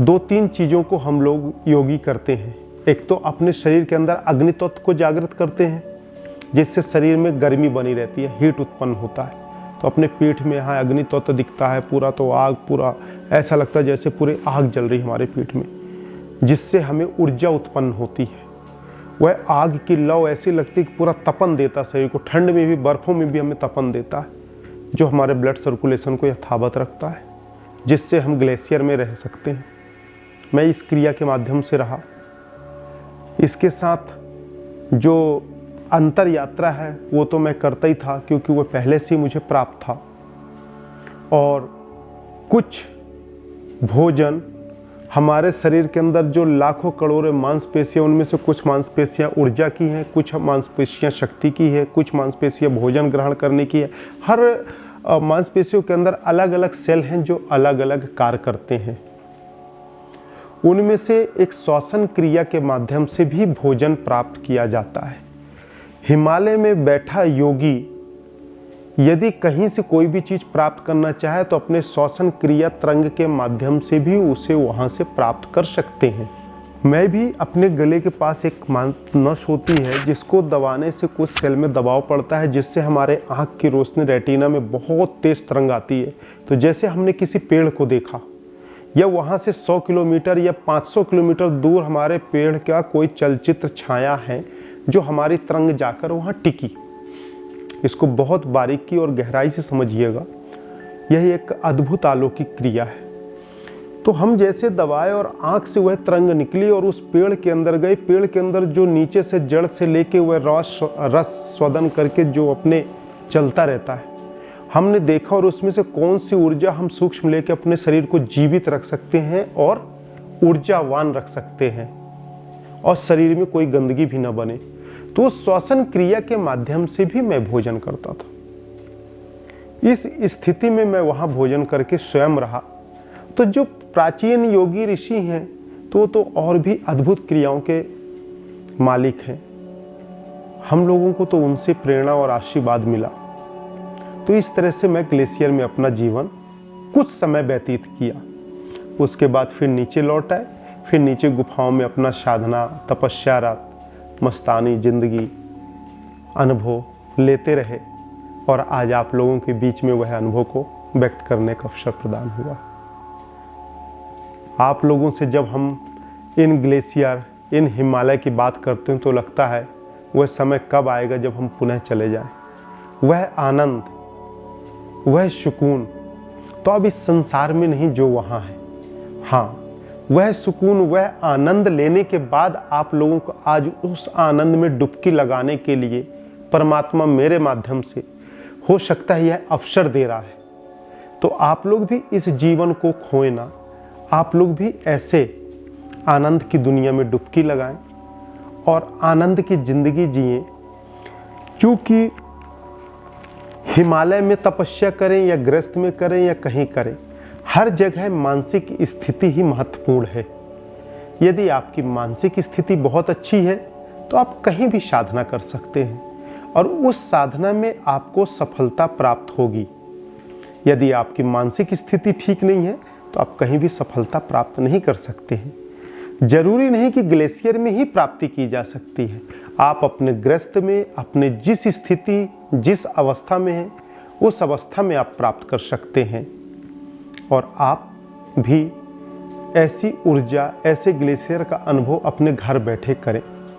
दो तीन चीज़ों को हम लोग योगी करते हैं। एक तो अपने शरीर के अंदर अग्नि तत्व को जागृत करते हैं, जिससे शरीर में गर्मी बनी रहती है, हीट उत्पन्न होता है। तो अपने पीठ में यहाँ अग्नि तत्व दिखता है पूरा, तो आग पूरा ऐसा लगता है जैसे पूरे आग जल रही है हमारे पीठ में, जिससे हमें ऊर्जा उत्पन्न होती है। वह आग की लौ ऐसी लगती है कि पूरा तपन देता शरीर को, ठंड में भी बर्फ़ों में भी हमें तपन देता है, जो हमारे ब्लड सर्कुलेशन को यथावत रखता है, जिससे हम ग्लेशियर में रह सकते हैं। मैं इस क्रिया के माध्यम से रहा। इसके साथ जो अंतर यात्रा है वो तो मैं करता ही था, क्योंकि वो पहले से मुझे प्राप्त था। और कुछ भोजन हमारे शरीर के अंदर जो लाखों करोड़ों मांसपेशियाँ, उनमें से कुछ मांसपेशियाँ ऊर्जा की हैं, कुछ मांसपेशियाँ शक्ति की है, कुछ मांसपेशियाँ भोजन ग्रहण करने की है। हर मांसपेशियों के अंदर अलग अलग सेल हैं जो अलग अलग कार्य करते हैं। उनमें से एक श्वसन क्रिया के माध्यम से भी भोजन प्राप्त किया जाता है। हिमालय में बैठा योगी यदि कहीं से कोई भी चीज़ प्राप्त करना चाहे तो अपने श्वसन क्रिया तरंग के माध्यम से भी उसे वहाँ से प्राप्त कर सकते हैं। मैं भी अपने गले के पास एक मांस नस होती है, जिसको दबाने से कुछ सेल में दबाव पड़ता है, जिससे हमारे आँख की रोशनी रेटिना में बहुत तेज़ तरंग आती है। तो जैसे हमने किसी पेड़ को देखा, या वहाँ से 100 किलोमीटर या 500 किलोमीटर दूर हमारे पेड़ का कोई चलचित्र छाया है, जो हमारी तरंग जाकर वहाँ टिकी। इसको बहुत बारीकी और गहराई से समझिएगा, यह एक अद्भुत अलौकिक क्रिया है। तो हम जैसे दबाए और आँख से वह तरंग निकली और उस पेड़ के अंदर गई। पेड़ के अंदर जो नीचे से जड़ से लेके वह रस स्वदन करके जो अपने चलता रहता है, हमने देखा। और उसमें से कौन सी ऊर्जा हम सूक्ष्म लेके अपने शरीर को जीवित रख सकते हैं और ऊर्जावान रख सकते हैं, और शरीर में कोई गंदगी भी न बने। तो श्वसन क्रिया के माध्यम से भी मैं भोजन करता था। इस स्थिति में मैं वहाँ भोजन करके स्वयं रहा। तो जो प्राचीन योगी ऋषि हैं तो और भी अद्भुत क्रियाओं के मालिक हैं। हम लोगों को तो उनसे प्रेरणा और आशीर्वाद मिला। तो इस तरह से मैं ग्लेशियर में अपना जीवन कुछ समय व्यतीत किया। उसके बाद फिर नीचे लौट आए, फिर नीचे गुफाओं में अपना साधना, तपस्या, मस्तानी जिंदगी अनुभव लेते रहे। और आज आप लोगों के बीच में वह अनुभव को व्यक्त करने का अवसर प्रदान हुआ। आप लोगों से जब हम इन ग्लेशियर, इन हिमालय की बात करते हैं तो लगता है वह समय कब आएगा जब हम पुनः चले जाएं। वह आनंद, वह सुकून तो अब इस संसार में नहीं जो वहाँ है। हाँ, वह सुकून, वह आनंद लेने के बाद आप लोगों को आज उस आनंद में डुबकी लगाने के लिए परमात्मा मेरे माध्यम से हो सकता है यह अवसर दे रहा है। तो आप लोग भी इस जीवन को खोए ना, आप लोग भी ऐसे आनंद की दुनिया में डुबकी लगाएं और आनंद की जिंदगी जिएं। चूँकि हिमालय में तपस्या करें या गृहस्थ में करें या कहीं करें, हर जगह मानसिक स्थिति ही महत्वपूर्ण है। यदि आपकी मानसिक स्थिति बहुत अच्छी है तो आप कहीं भी साधना कर सकते हैं और उस साधना में आपको सफलता प्राप्त होगी। यदि आपकी मानसिक स्थिति ठीक नहीं है तो आप कहीं भी सफलता प्राप्त नहीं कर सकते हैं। जरूरी नहीं कि ग्लेशियर में ही प्राप्ति की जा सकती है। आप अपने गृहस्थ में, अपने जिस स्थिति, जिस अवस्था में हैं, उस अवस्था में आप प्राप्त कर सकते हैं। और आप भी ऐसी ऊर्जा, ऐसे ग्लेशियर का अनुभव अपने घर बैठे करें।